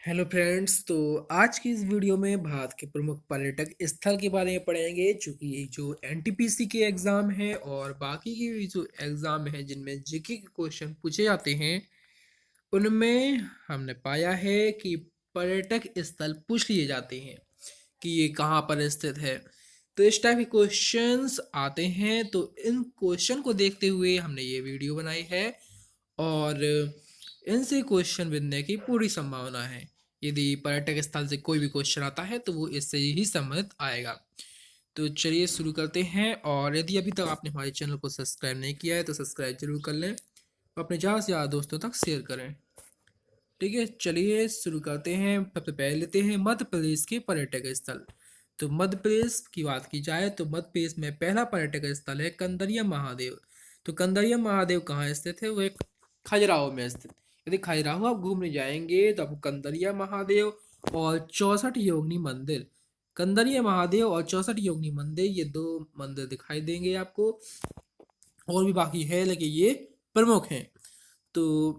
Hello friends. तो आज की इस वीडियो में भारत के प्रमुख पर्यटक स्थल के बारे में पढ़ेंगे, चूंकि जो एनटीपीसी के एग्जाम है और बाकी के भी जो एग्जाम है जिनमें जीके के क्वेश्चन पूछे जाते हैं, उनमें हमने पाया है कि पर्यटक स्थल पूछ लिए जाते हैं कि ये कहाँ पर स्थित है। तो इस टाइप के क्वेश्चंस आते हैं, तो इन क्वेश्चन को देखते हुए हमने ये वीडियो बनाई है और इनसे क्वेश्चन बनने की पूरी संभावना है। यदि पर्यटक स्थल से कोई भी क्वेश्चन आता है तो वो इससे ही संबंधित आएगा। तो चलिए शुरू करते हैं, और यदि अभी तक आपने हमारे चैनल को सब्सक्राइब नहीं किया है तो सब्सक्राइब जरूर कर लें और अपने ज़्यादा से ज़्यादा दोस्तों तक शेयर करें। ठीक है, चलिए शुरू करते हैं। सबसे पहले लेते हैं मध्य प्रदेश के पर्यटक स्थल। तो मध्य प्रदेश की बात की जाए तो मध्य प्रदेश में पहला पर्यटक स्थल है कंदरिया महादेव। तो कंदरिया महादेव कहाँ स्थित है? वो एक खजुराहो में स्थित। यदि खजुराहो आप घूमने जाएंगे तो आपको कंदरिया महादेव और 64 योगिनी मंदिर, कंदरिया महादेव और 64 योगिनी मंदिर, ये दो मंदिर दिखाई देंगे आपको। और भी बाकी है लेकिन ये प्रमुख हैं। तो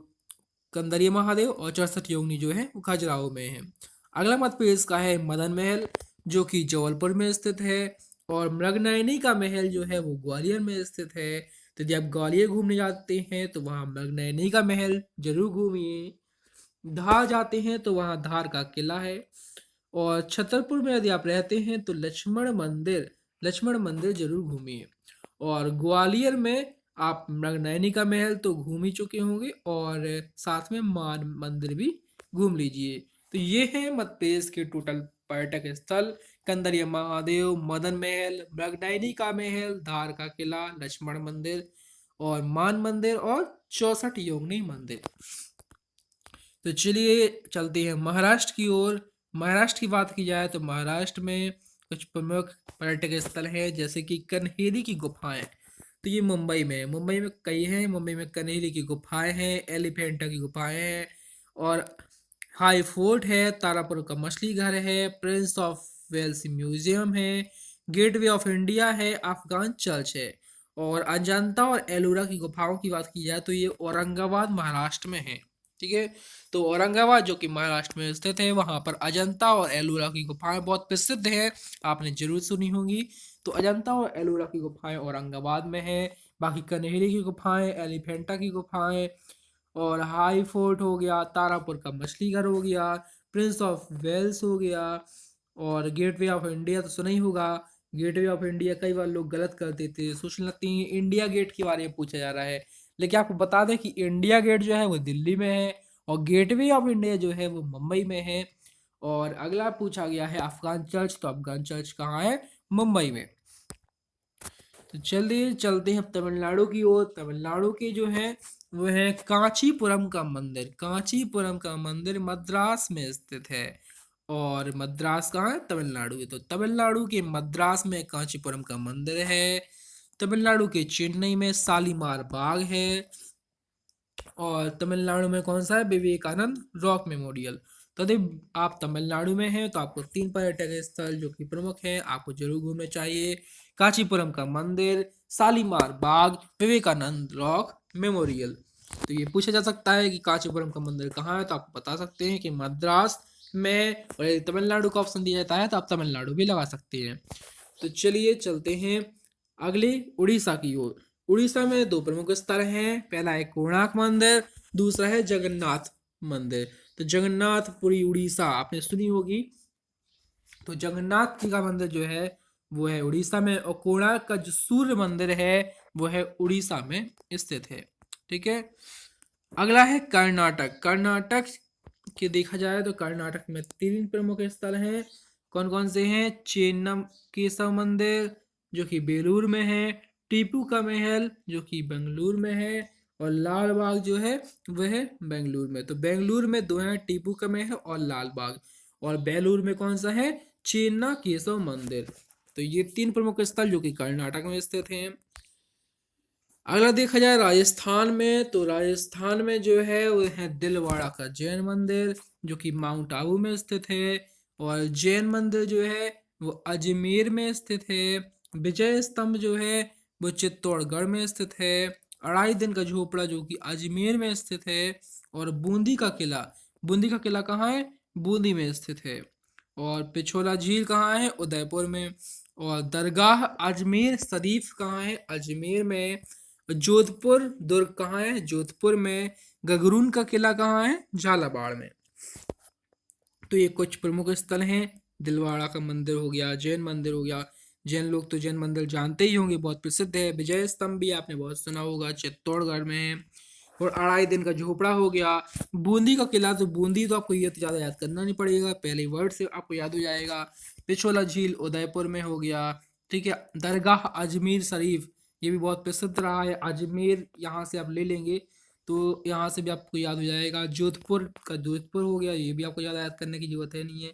कंदरिया महादेव और 64 योगिनी जो है वो खजुराहो में है। अगला मध्य प्रदेश का है मदन महल, जो कि जबलपुर में स्थित है। और मृगनयनी का महल जो है वो ग्वालियर में स्थित है। तो जब ग्वालियर घूमने जाते हैं तो वहाँ मृगनयनी का महल जरूर घूमिए। धार जाते हैं तो वहाँ धार का किला है। और छतरपुर में यदि आप रहते हैं तो लक्ष्मण मंदिर जरूर घूमिए। और ग्वालियर में आप मृगनयनी का महल तो घूम ही चुके होंगे और साथ में मान मंदिर भी घूम लीजिए। तो ये है मध्य प्रदेश के टोटल पर्यटक स्थल: कंदरिया महादेव, मदन महल, मृगनयनी का महल, धार का किला, लक्ष्मण मंदिर और मान मंदिर और 64 योगिनी मंदिर। तो चलिए चलते हैं महाराष्ट्र की ओर। महाराष्ट्र की बात की जाए तो महाराष्ट्र में कुछ प्रमुख पर्यटक स्थल हैं, जैसे कि कन्हेरी की गुफाएं। तो ये मुंबई में है। मुंबई में कई हैं। मुंबई में कन्हेरी की गुफाएं हैं, एलिफेंटा की गुफाएं हैं और हाई फोर्ट है, तारापुर का मछली घर है, प्रिंस ऑफ वेल्स म्यूजियम है, गेटवे ऑफ इंडिया है, अफगान चर्च है। और अजंता और एलोरा की गुफाओं की बात की जाए तो ये औरंगाबाद महाराष्ट्र में है। ठीक है, तो औरंगाबाद जो कि महाराष्ट्र में स्थित है, वहां पर अजंता और एलोरा की गुफाएं बहुत प्रसिद्ध है, आपने जरूर सुनी होंगी। तो अजंता और एलोरा की गुफाएं औरंगाबाद में है। बाकी कन्हेरी की गुफाएं, एलिफेंटा की गुफाएं और हाई फोर्ट हो गया, तारापुर का मछली घर हो गया, प्रिंस ऑफ वेल्स हो गया और गेटवे ऑफ इंडिया तो सुना ही होगा। गेटवे ऑफ इंडिया कई बार लोग गलत कर देते हैं, सोचने लगते हैं इंडिया गेट के बारे में पूछा जा रहा है, लेकिन आपको बता दें कि इंडिया गेट जो है वो दिल्ली में है और गेटवे ऑफ इंडिया जो है वो मुंबई में है। और अगला पूछा गया है अफगान चर्च, तो अफगान चर्च कहाँ है? मुंबई में। तो चलिए चलते हैं अब तमिलनाडु की ओर। तमिलनाडु के जो है वो है कांचीपुरम का मंदिर। कांचीपुरम का मंदिर मद्रास में स्थित है। और मद्रास कहाँ है? तमिलनाडु में। तो तमिलनाडु के मद्रास में कांचीपुरम का मंदिर है। तमिलनाडु के चेन्नई में शालीमार बाग है। और तमिलनाडु में कौन सा है? Vivekananda rock memorial. तो यदि आप तमिलनाडु में हैं तो आपको 3 पर्यटक स्थल जो कि प्रमुख हैं आपको जरूर घूमने चाहिए: कांचीपुरम का मंदिर, शालीमार बाग, विवेकानंद रॉक मेमोरियल। तो ये पूछा जा सकता है कि कांचीपुरम का मंदिर कहाँ है, तो आप बता सकते हैं कि मद्रास में। और यदि तमिलनाडु का ऑप्शन दिया जाता है तो आप तमिलनाडु भी लगा सकते हैं। तो चलिए चलते हैं अगले उड़ीसा की ओर। उड़ीसा में 2 प्रमुख स्थल हैं। पहला है कोणार्क मंदिर, दूसरा है जगन्नाथ मंदिर। तो जगन्नाथपुरी उड़ीसा आपने सुनी होगी। तो जगन्नाथ जी का मंदिर जो है वो है उड़ीसा में, और कोणार्क का जो सूर्य मंदिर है वो है उड़ीसा में स्थित है। ठीक है, अगला है कर्नाटक। कर्नाटक के देखा जाए तो कर्नाटक में 3 प्रमुख स्थल हैं। कौन कौन से हैं? चेन्नम केशव मंदिर जो कि बेलूर में है, टीपू का महल जो कि बेंगलुरु में है, और लाल बाग जो है वह है बेंगलुरु में। तो बेंगलुरु में 2 हैं, टीपू का महल और लाल बाग। और बेलूर में कौन सा है? चेन्ना केशव मंदिर। तो ये 3 प्रमुख स्थल जो कि कर्नाटक में स्थित हैं। अगला देखा जाए राजस्थान में, तो राजस्थान में जो है वो है दिलवाड़ा का जैन मंदिर जो कि माउंट आबू में स्थित है। और जैन मंदिर जो है वो अजमेर में स्थित है। विजय स्तंभ जो है वो चित्तौड़गढ़ में स्थित है। अढ़ाई दिन का झोपड़ा जो कि अजमेर में स्थित है। और बूंदी का किला, बूंदी का किला कहाँ है? बूंदी में स्थित है। और पिछोला झील कहाँ है? उदयपुर में। और दरगाह अजमेर शरीफ कहाँ है? अजमेर में। जोधपुर दुर्ग कहाँ है? जोधपुर में। गगरून का किला कहाँ है? झालावाड़ में। तो ये कुछ प्रमुख स्थल हैं। दिलवाड़ा का मंदिर हो गया, जैन मंदिर हो गया। जैन लोग तो जैन मंदिर जानते ही होंगे, बहुत प्रसिद्ध है। विजय स्तंभ भी आपने बहुत सुना होगा, चित्तौड़गढ़ में है। और अढ़ाई दिन का झोपड़ा हो गया। बूंदी का किला, तो बूंदी तो आपको ये तो ज़्यादा याद करना नहीं पड़ेगा, पहले वर्ड से आपको याद हो जाएगा। पिछोला झील उदयपुर में हो गया। ठीक है। दरगाह अजमेर शरीफ, ये भी बहुत प्रसिद्ध रहा है। अजमेर यहाँ से आप ले लेंगे तो यहाँ से भी आपको याद हो जाएगा। जोधपुर का जोधपुर हो गया, ये भी आपको ज़्यादा याद करने की जरूरत है नहीं है।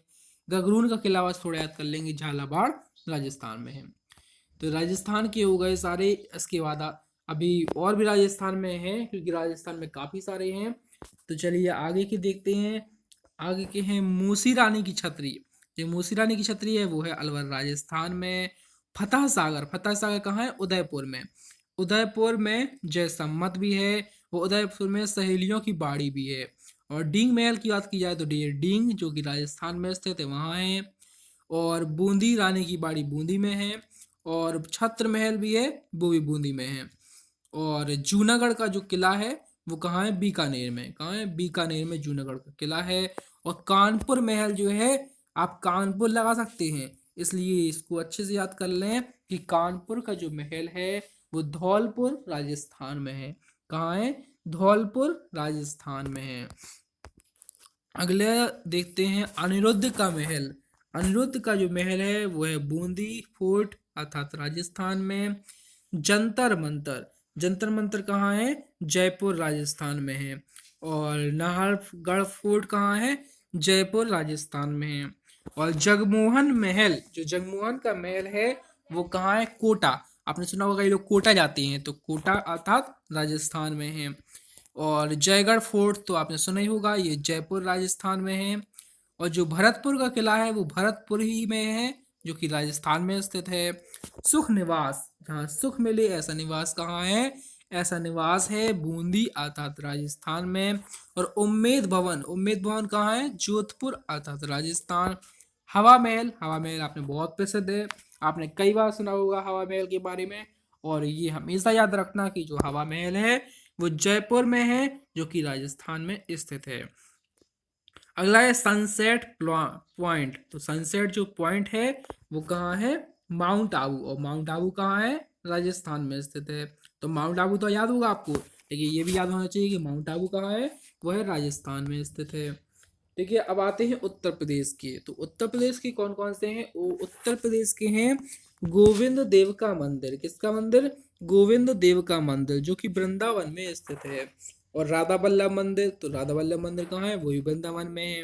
गगरून का किला बस थोड़ा याद कर लेंगे, झालावाड़ राजस्थान में है। तो राजस्थान के हो गए सारे। इसके बाद अभी और भी राजस्थान में है, क्योंकि राजस्थान में काफ़ी सारे हैं। तो चलिए आगे के देखते हैं। आगे के हैं मूसी रानी की छतरी। जो मूसी रानी की छतरी है वो है अलवर राजस्थान में। फतह सागर, फतह सागर कहाँ है? उदयपुर में। उदयपुर में जयसम्मत भी है। वो उदयपुर में सहेलियों की बाड़ी भी है। और डींग महल की बात की जाए तो डींग जो कि राजस्थान में स्थित है वहाँ है। और बूंदी रानी की बाड़ी बूंदी में है। और छत्र महल भी है, वो भी बूंदी में है। और जूनागढ़ का जो किला है वो कहाँ है? बीकानेर में। कहाँ है? बीकानेर में जूनागढ़ का किला है। और कानपुर महल जो है, आप कानपुर लगा सकते हैं, इसलिए इसको अच्छे से याद कर लें कि कानपुर का जो महल है वो धौलपुर राजस्थान में है। कहाँ है? धौलपुर राजस्थान में है। अगले देखते हैं अनिरुद्ध का महल। अनिरुद्ध का जो महल है वो है बूंदी फोर्ट अर्थात राजस्थान में। जंतर मंतर, जंतर मंतर कहाँ है? जयपुर राजस्थान में है। और नाहरगढ़ फोर्ट कहाँ है? जयपुर राजस्थान में है। और जगमोहन महल, जो जगमोहन का महल है वो कहाँ है? कोटा। आपने सुना होगा ये लोग कोटा जाते हैं, तो कोटा अर्थात राजस्थान में है। और जयगढ़ फोर्ट तो आपने सुना ही होगा, ये जयपुर राजस्थान में है। और जो भरतपुर का किला है वो भरतपुर ही में है, जो कि राजस्थान में स्थित है। सुख निवास, जहाँ सुख मिले ऐसा निवास कहाँ है? ऐसा निवास है बूंदी अर्थात राजस्थान में। और उम्मेद भवन, उम्मेद भवन कहाँ है? जोधपुर अर्थात राजस्थान। हवा महल, हवा महल आपने बहुत प्रसिद्ध है, आपने कई बार सुना होगा हवा महल के बारे में। और ये हमेशा याद रखना कि जो हवा महल है वो जयपुर में है, जो कि राजस्थान में स्थित है। अगला है सनसेट पॉइंट। तो सनसेट जो पॉइंट है वो कहाँ है? माउंट आबू। और माउंट आबू कहाँ है? राजस्थान में स्थित है। तो माउंट आबू तो याद होगा आपको, लेकिन ये भी याद होना चाहिए कि माउंट आबू कहाँ है? वह है राजस्थान में स्थित है। ठीक है। अब आते हैं उत्तर प्रदेश के। तो उत्तर प्रदेश के कौन कौन से हैं? वो उत्तर प्रदेश के हैं गोविंद देव का मंदिर। किसका मंदिर? गोविंद देव का मंदिर, जो कि वृंदावन में स्थित है। और राधा वल्लभ मंदिर, तो राधा वल्लभ मंदिर कहाँ है? वही वृंदावन में है।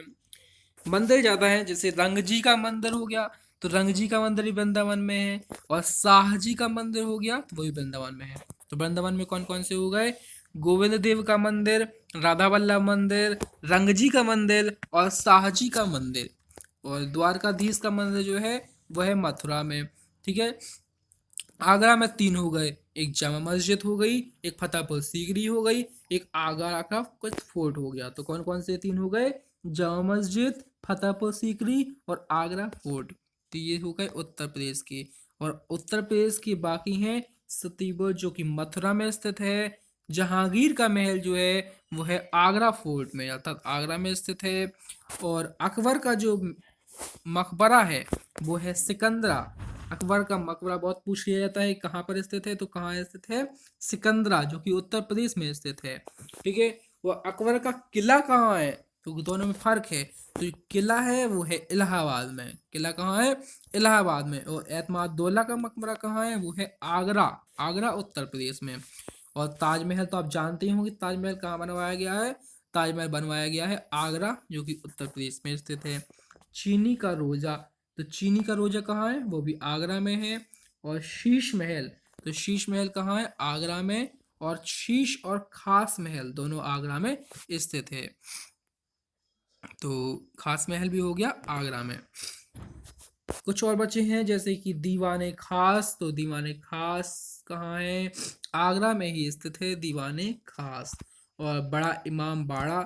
मंदिर ज्यादा है, जैसे रंग जी का मंदिर हो गया, तो रंग जी का मंदिर भी वृंदावन में है। और शाह जी का मंदिर हो गया, तो वही वृंदावन में है। तो वृंदावन में कौन कौन से हो गए? गोविंद देव का मंदिर, राधा वल्लभ मंदिर, रंग जी का मंदिर और शाह जी का मंदिर। और द्वारकाधीश का मंदिर जो है वह है मथुरा में। ठीक है। आगरा में तीन हो गए, एक जामा मस्जिद हो गई, एक फतेहपुर सीकरी हो गई, एक आगरा का कुछ फोर्ट हो गया। तो कौन कौन से तीन हो गए? जामा मस्जिद, फतेहपुर सीकरी और आगरा फोर्ट। तो ये हो गए उत्तर प्रदेश के। और उत्तर प्रदेश के बाकी हैं सतीपुर, जो कि मथुरा में स्थित है। जहांगीर का महल जो है वो है आगरा फोर्ट में अर्थात आगरा में स्थित है। और अकबर का जो मकबरा है वो है सिकंदरा। अकबर का मकबरा बहुत पूछ लिया जाता है कहाँ पर स्थित है, तो कहाँ स्थित है? सिकंदरा, जो कि उत्तर प्रदेश में स्थित है। ठीक है। वो अकबर का किला कहाँ है? तो दोनों में फर्क है। तो जो किला है वो है इलाहाबाद में। किला कहाँ है? इलाहाबाद में। और एतमादुद्दौला का मकबरा कहाँ है? वो है आगरा, आगरा उत्तर प्रदेश में। और ताजमहल तो आप जानते ही होंगे, ताजमहल कहाँ बनवाया गया है? ताजमहल बनवाया गया है आगरा, जो कि उत्तर प्रदेश में स्थित है। चीनी का रोजा, तो चीनी का रोजा कहाँ है? वो भी आगरा में है। और शीश महल, तो शीश महल कहाँ है? आगरा में। और शीश और खास महल दोनों आगरा में स्थित है। तो खास महल भी हो गया आगरा में। कुछ और बचे हैं जैसे कि दीवाने खास। तो दीवाने खास कहाँ है? आगरा में ही स्थित है दीवाने खास। और बड़ा इमाम बाड़ा,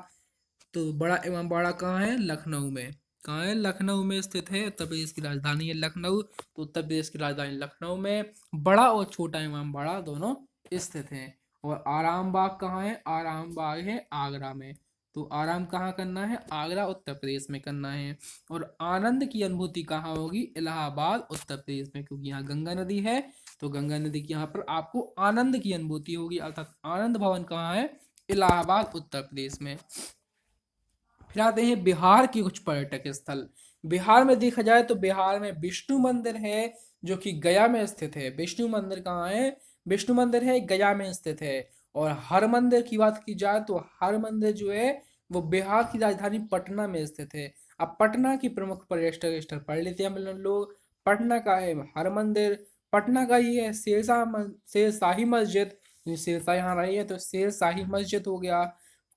तो बड़ा इमामबाड़ा कहाँ है? लखनऊ में। कहाँ है? लखनऊ में स्थित है। उत्तर प्रदेश की राजधानी है लखनऊ। तो उत्तर प्रदेश की राजधानी लखनऊ में बड़ा और छोटा इमामबाड़ा दोनों स्थित हैं। और आराम बाग कहाँ है? आराम बाग है आगरा में। तो आराम कहाँ करना है? आगरा उत्तर प्रदेश में करना है। और आनंद की अनुभूति कहाँ होगी? इलाहाबाद उत्तर प्रदेश में, क्योंकि यहाँ गंगा नदी है। तो गंगा नदी के यहाँ पर आपको आनंद की अनुभूति होगी, अर्थात आनंद भवन कहाँ है? इलाहाबाद उत्तर प्रदेश में। फिर आते हैं बिहार के कुछ पर्यटक स्थल। बिहार में देखा जाए तो बिहार में विष्णु मंदिर है, जो कि गया में स्थित है। विष्णु मंदिर कहाँ है? विष्णु मंदिर है गया में स्थित है। और हर मंदिर की बात की जाए तो हर मंदिर जो है वो बिहार की राजधानी पटना में स्थित है। अब पटना की प्रमुख पर्यटक स्थल पढ़ लेते हैं हम लोग। पटना का है हर मंदिर। पटना का ये है शेरशाही मस्जिद। शेरशाह यहाँ रही है तो शेरशाही मस्जिद हो गया।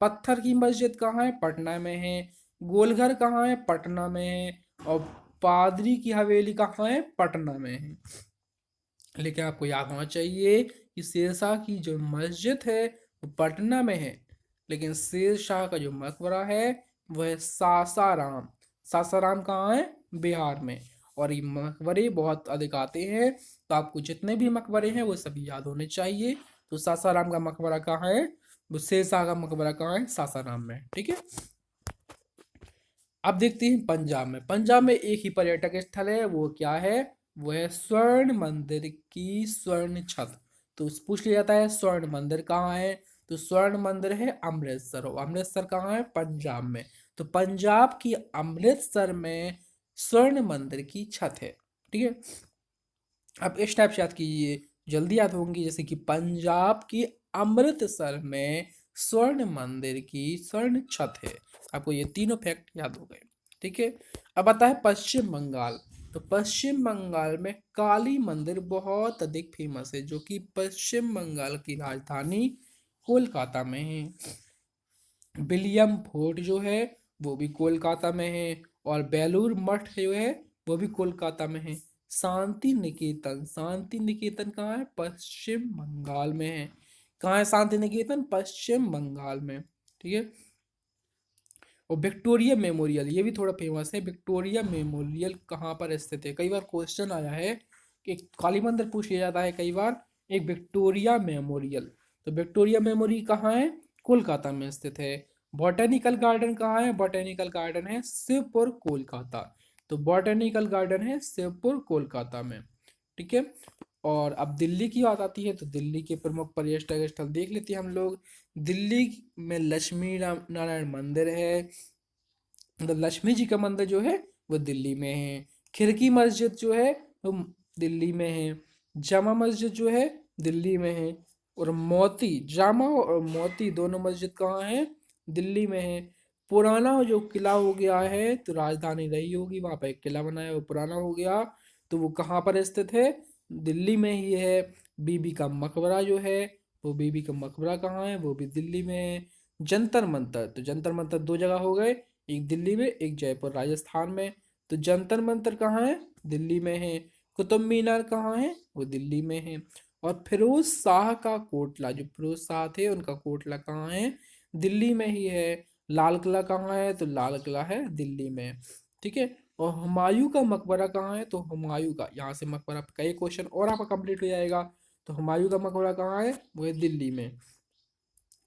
पत्थर की मस्जिद कहाँ है? पटना में है। गोलघर कहाँ है? पटना में है। और पादरी की हवेली कहाँ है? पटना में है। लेकिन आपको याद होना चाहिए कि शेरशाह की जो मस्जिद है वो पटना में है, लेकिन शेरशाह का जो मकबरा है वह है सासाराम। सासाराम कहाँ है? बिहार में। और ये मकबरे बहुत अधिक आते हैं, तो आपको जितने भी मकबरे हैं वो सभी याद होने चाहिए। तो सासाराम का मकबरा कहाँ है? वो शेरशाह का मकबरा कहाँ है? सासाराम में। ठीक है। अब देखते हैं पंजाब में। पंजाब में एक ही पर्यटक स्थल है, वो क्या है? वो है स्वर्ण मंदिर की स्वर्ण छत। तो पूछ लिया जाता है स्वर्ण मंदिर कहाँ है? तो स्वर्ण मंदिर है अमृतसर। और अमृतसर कहाँ है? पंजाब में। तो पंजाब की अमृतसर में स्वर्ण मंदिर की छत है। ठीक है। अब इस टाइप से याद कीजिए, जल्दी याद होंगी, जैसे कि पंजाब की अमृतसर में स्वर्ण मंदिर की स्वर्ण छत है। आपको ये तीनों फैक्ट याद हो गए। ठीक है। अब आता है पश्चिम बंगाल। तो पश्चिम बंगाल में काली मंदिर बहुत अधिक फेमस है, जो कि पश्चिम बंगाल की राजधानी कोलकाता में है। विलियम फोर्ट जो है वो भी कोलकाता में है। और बेलूर मठ जो है वो भी कोलकाता में है। शांति निकेतन, शांति निकेतन कहाँ है? पश्चिम बंगाल में है। कहाँ है शांति निकेतन? पश्चिम बंगाल में। ठीक है। और विक्टोरिया मेमोरियल ये भी थोड़ा फेमस है। विक्टोरिया मेमोरियल कहाँ पर स्थित है? कई बार क्वेश्चन आया है कि काली मंदिर पूछ लिया जाता है कई बार। एक विक्टोरिया मेमोरियल, तो विक्टोरिया मेमोरियल कहाँ है? कोलकाता में स्थित है। बॉटेनिकल गार्डन कहाँ है? बॉटेनिकल गार्डन है शिवपुर कोलकाता। तो बॉटेनिकल गार्डन है शिवपुर कोलकाता में। ठीक है। और अब दिल्ली की बात आती है, तो दिल्ली के प्रमुख पर्यटक स्थल देख लेते हैं हम लोग। दिल्ली में लक्ष्मी नारायण मंदिर है। मतलब लक्ष्मी जी का मंदिर जो है वो दिल्ली में है। खिड़की मस्जिद जो है वो दिल्ली में है। जामा मस्जिद जो है दिल्ली में है। और मोती, जामा और मोती दोनों मस्जिद कहाँ है? दिल्ली में है। पुराना जो किला हो गया है, तो राजधानी रही होगी, वहां पर एक किला बनाया वो पुराना हो गया, तो वो कहाँ पर स्थित है? दिल्ली में ही है। बीबी का मकबरा जो है, वो बीबी का मकबरा कहाँ है? वो भी दिल्ली में है। जंतर मंतर, तो जंतर मंतर दो जगह हो गए, एक दिल्ली में एक जयपुर राजस्थान में। तो जंतर मंतर कहाँ है? दिल्ली में है। कुतुब मीनार कहाँ है? वो दिल्ली में है। और फिरोज शाह का कोटला, जो फिरोज शाह थे उनका कोटला कहाँ है? दिल्ली में ही है। लाल किला कहाँ है? तो लाल किला है दिल्ली में। ठीक है। और हुमायूं का मकबरा कहाँ है? तो हुमायूं का, यहाँ से मकबरा का एक क्वेश्चन और आपका कंप्लीट हो जाएगा। तो हुमायूं का मकबरा कहाँ है? वो है दिल्ली में।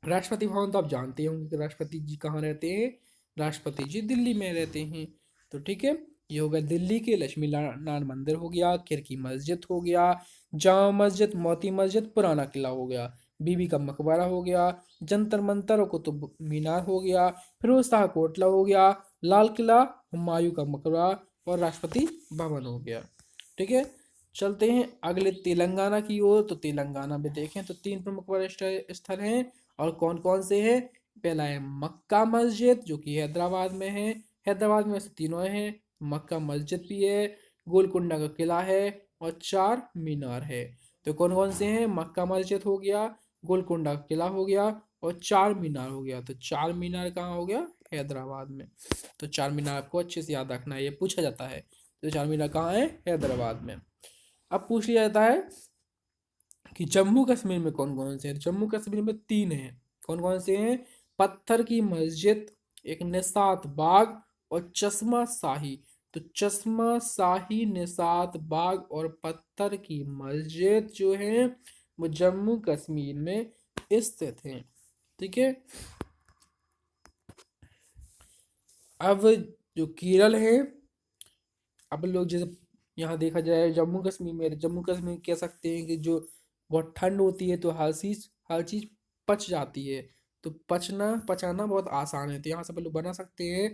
राष्ट्रपति भवन तो आप जानते होंगे कि राष्ट्रपति जी कहाँ रहते हैं। राष्ट्रपति जी दिल्ली में रहते हैं। तो ठीक है। ये हो गया दिल्ली के लक्ष्मी नारायण मंदिर हो गया, खिड़की मस्जिद हो गया, जामा मस्जिद, मोती मस्जिद, पुराना किला हो गया, बीबी का मकबरा हो गया, जंतर मंतर और कुतुब मीनार हो गया, फिरोज शाह कोटला हो गया, लाल किला, हुमायूं का मकबरा और राष्ट्रपति भवन हो गया। ठीक है। चलते हैं अगले तेलंगाना की ओर। तो तेलंगाना में देखें तो तीन प्रमुख पर्यटन स्थल हैं। और कौन कौन से हैं? पहला है मक्का मस्जिद, जो कि हैदराबाद में है। हैदराबाद में से तीनों हैं। मक्का मस्जिद भी है, गोलकुंडा का किला है और चार मीनार है। तो कौन कौन से हैं? मक्का मस्जिद हो गया, गोलकुंडा का किला हो गया और चार मीनार हो गया। तो चार मीनार कहाँ हो गया? हैदराबाद में। तो चार मीनार आपको अच्छे से याद रखना है, ये पूछा जाता है। तो चार मीनार कहाँ है? हैदराबाद में। अब पूछ लिया जाता है कि जम्मू कश्मीर में कौन कौन से हैं। जम्मू कश्मीर में तीन हैं। कौन कौन से हैं? पत्थर की मस्जिद, एक निसात बाग और चश्मा शाही। तो चश्मा शाही, निसात बाग और पत्थर की मस्जिद जो है वो जम्मू कश्मीर में स्थित है। ठीक है। अब जो केरल है, अब लोग जैसे यहाँ देखा जाए जम्मू कश्मीर कह सकते हैं कि जो बहुत ठंड होती है तो हर चीज पच जाती है। तो पचाना बहुत आसान है। तो यहाँ से अपन लोग बना सकते हैं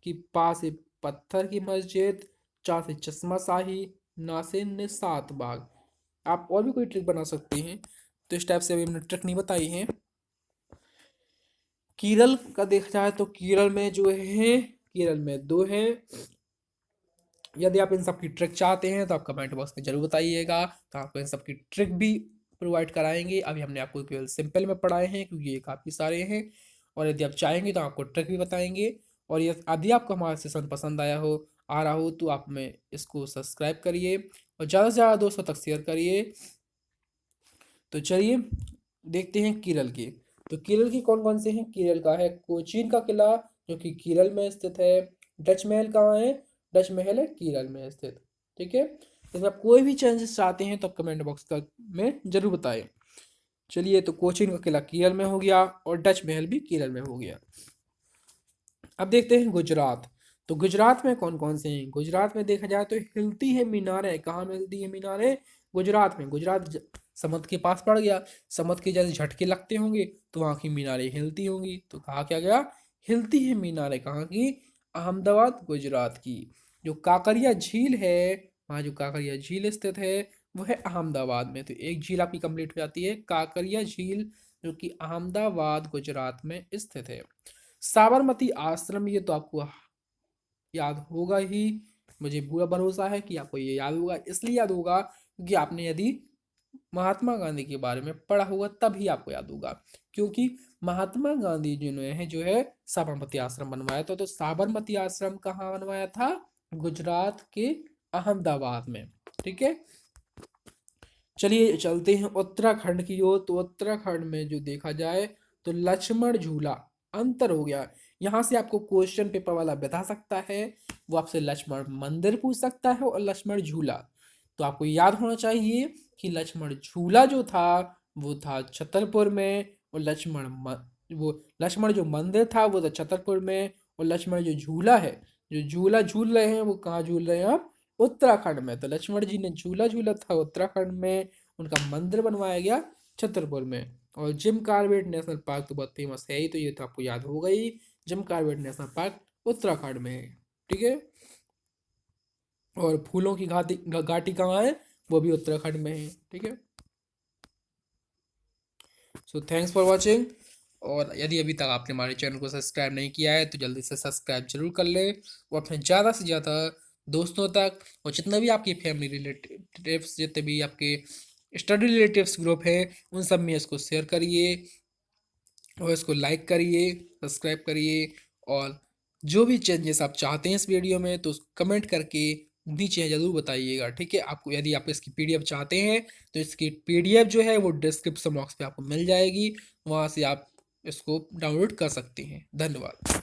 कि पा से पत्थर की मस्जिद, चा से चश्मा शाही, ना से निसात बाग। आप और भी कोई ट्रिक बना सकते हैं। तो इस टाइप से अभी हमने ट्रिक नहीं बताई है। केरल का देखा जाए तो केरल में जो है, केरल में दो है। यदि आप इन सब की ट्रिक चाहते हैं तो आप कमेंट बॉक्स में जरूर बताइएगा, तो आपको इन सब की ट्रिक भी प्रोवाइड कराएंगे। अभी हमने आपको केवल सिंपल में पढ़ाए हैं क्योंकि ये काफ़ी सारे हैं। और यदि आप चाहेंगे तो आपको ट्रिक भी बताएंगे। और यदि आपको हमारा सेशन पसंद आ रहा हो तो आप में इसको सब्सक्राइब करिए और ज़्यादा से ज़्यादा दोस्तों तक शेयर करिए। तो चलिए देखते हैं केरल के। तो केरल की कौन कौन से हैं। केरल का है कोचीन का किला जो कि केरल में स्थित है। डच महल कहाँ है। डच महल है केरल में स्थित। ठीक है। इसमें आप कोई भी चेंजेस चाहते हैं तो आप कमेंट बॉक्स का में जरूर बताएं। चलिए, तो कोचीन का किला केरल में हो गया और डच महल भी केरल में हो गया। अब देखते हैं गुजरात। तो गुजरात में कौन कौन से हैं। गुजरात में देखा जाए तो हिलती है मीनारें। कहाँ मिलती है मीनारें। गुजरात में। समुद्र के पास पड़ गया। समुद्र के जैसे झटके लगते होंगे तो वहाँ की मीनारें हिलती होंगी। तो कहा क्या गया, हिलती है मीनारें कहाँ की, अहमदाबाद गुजरात की। जो काकरिया झील है, वहाँ जो काकरिया झील स्थित है वो है अहमदाबाद में। तो एक झील आपकी कंप्लीट हो जाती है, काकरिया झील, जो कि अहमदाबाद गुजरात में स्थित है। साबरमती आश्रम, ये तो आपको याद होगा ही। मुझे पूरा भरोसा है कि आपको ये याद होगा। इसलिए याद होगा क्योंकि आपने यदि महात्मा गांधी के बारे में पढ़ा होगा तभी आपको याद होगा। क्योंकि महात्मा गांधी जी ने जो है साबरमती आश्रम बनवाया था। तो साबरमती आश्रम कहाँ बनवाया था, गुजरात के अहमदाबाद में। ठीक है। चलिए चलते हैं उत्तराखंड की ओर। तो उत्तराखंड में जो देखा जाए तो लक्ष्मण झूला, अंतर हो गया। यहाँ से आपको क्वेश्चन पेपर वाला बता सकता है। वो आपसे लक्ष्मण मंदिर पूछ सकता है और लक्ष्मण झूला। तो आपको याद होना चाहिए कि लक्ष्मण झूला जो था वो था छतरपुर में, और वो लक्ष्मण जो मंदिर था वो था छतरपुर में। और लक्ष्मण जो झूला है, जो झूला झूल रहे हैं वो कहाँ झूल रहे हैं आप, उत्तराखंड में। तो लक्ष्मण जी ने झूला झूला था उत्तराखंड में, उनका मंदिर बनवाया गया छतरपुर में। और जिम कॉर्बेट नेशनल पार्क तो बहुत फेमस है ही, तो ये तो आपको याद होगा ही। Jim Corbett national park Uttarakhand में है। ठीक है। और फूलों की घाटी कहाँ है, वो भी उत्तराखंड में है। ठीक है। So thanks for watching. और यदि अभी तक आपने हमारे चैनल को सब्सक्राइब नहीं किया है तो जल्दी से सब्सक्राइब जरूर कर लें और अपने ज़्यादा से ज़्यादा दोस्तों तक, और जितने भी आपके फैमिली रिलेटिव्स, जितने भी आपके स्टडी रिलेटिव्स ग्रुप हैं, उन सब में इसको शेयर करिए और इसको लाइक करिए, सब्सक्राइब करिए। और जो भी चेंजेस आप चाहते हैं इस वीडियो में तो कमेंट करके नीचे ज़रूर बताइएगा। ठीक है। आपको यदि आप इसकी पीडीएफ चाहते हैं तो इसकी पीडीएफ जो है वो डिस्क्रिप्शन बॉक्स पे आपको मिल जाएगी, वहाँ से आप इसको डाउनलोड कर सकते हैं। धन्यवाद।